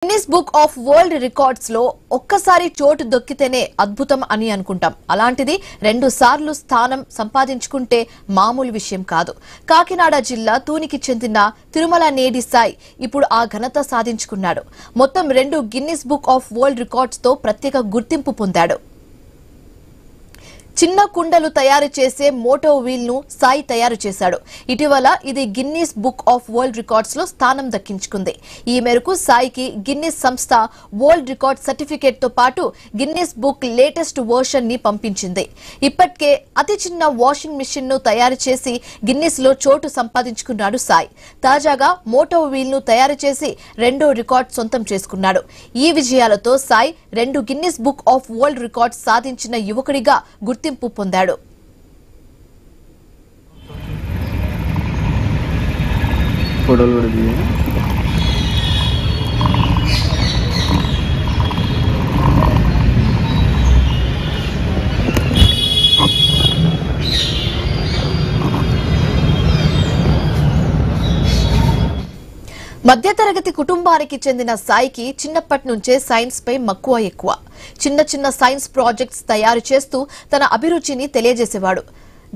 Guinness book of world records లో ఒక్కసారి చోటు దొక్కితేనే అద్భుతం అని అనుకుంటాం. అలాంటిది 2 సార్లు స్థానం సంపాదించుకుంటే మామూలు విషయం కాదు. కాకినాడ జిల్లా తూనికి చెందిన తిరుమల నేడి సాయి ఇప్పుడు ఆ ఘనత సాధించుకున్నాడు. మొత్తం 2 Guinness book of world records తో ప్రత్యేక గుర్తింపు పొందాడు. చిన్న కుండలు తయారు చేసే మోటో వీల్ ను సాయి తయారు చేశాడు. ఇటీవల ఇది Guinness book of world records లో స్థానం దక్కించుకుంది. ఈ మేరకు సాయికి గిన్నిస్ సంస్థ వరల్డ్ రికార్డ్ సర్టిఫికేట్ తో పాటు గిన్నిస్ బుక్ లేటెస్ట్ వర్షన్ ని పంపించింది. ఇప్పటికే అతి చిన్న వాషింగ్ మిషన్ ను తయారు చేసి గిన్నిస్ లో చోటు సంపాదించుకున్నాడు సాయి. తాజాగా మోటో వీల్ ను తయారు చేసి 2వ రికార్డ్ సొంతం చేసుకున్నాడు. ఈ విజయాలతో Sai 2 Guinness book of world records సాధించిన యువకుడిగా గుర్తింపు పొందాడు. మధ్యతరగతి కుటుంబానికి చెందిన సాయికి చిన్నప్పటి నుంచే సైన్స్ పై మక్కువ ఎక్కువ. చిన్న సైన్స్ ప్రాజెక్ట్స్ తయారు చేస్తూ తన అభిరుచిని తెలియజేసేవాడు.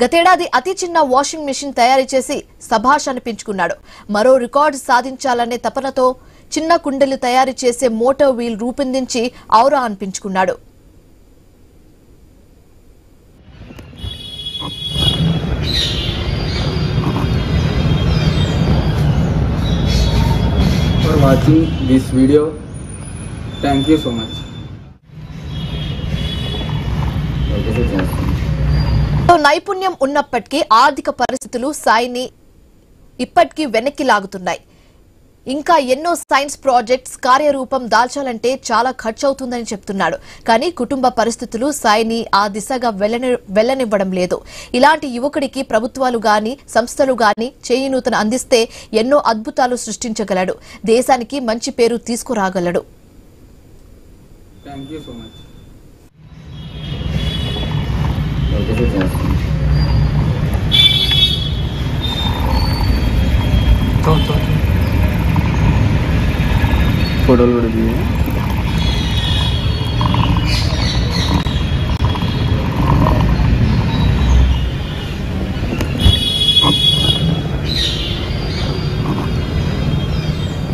గతేడాది అతి చిన్న వాషింగ్ మిషన్ తయారు చేసి శభాష్ అనిపించుకున్నాడు. మరో రికార్డు సాధించాలనే తపనతో చిన్న కుండలు తయారు చేసే మోటో వీల్ రూపొందించి ఔరా అనిపించుకున్నాడు. For watching this video, thank you so much. నైపుణ్యం ఉన్నప్పటికీ ఆర్థిక పరిస్థితులు సాయిని ఇప్పటికీ వెనక్కి లాగుతున్నాయి. ఇంకా ఎన్నో సైన్స్ ప్రాజెక్ట్స్ కార్యరూపం దాల్చాలంటే చాలా ఖర్చు అవుతుందని చెప్తున్నాడు. కానీ కుటుంబ పరిస్థితులు సాయిని ఆ దిశగా వెళ్లనివ్వడం లేదు. ఇలాంటి యువకుడికి ప్రభుత్వాలు గాని సంస్థలు గాని చేయూతను అందిస్తే ఎన్నో అద్భుతాలు సృష్టించగలడు. దేశానికి మంచి పేరు తీసుకురాగలడు. Thank you so much. Photo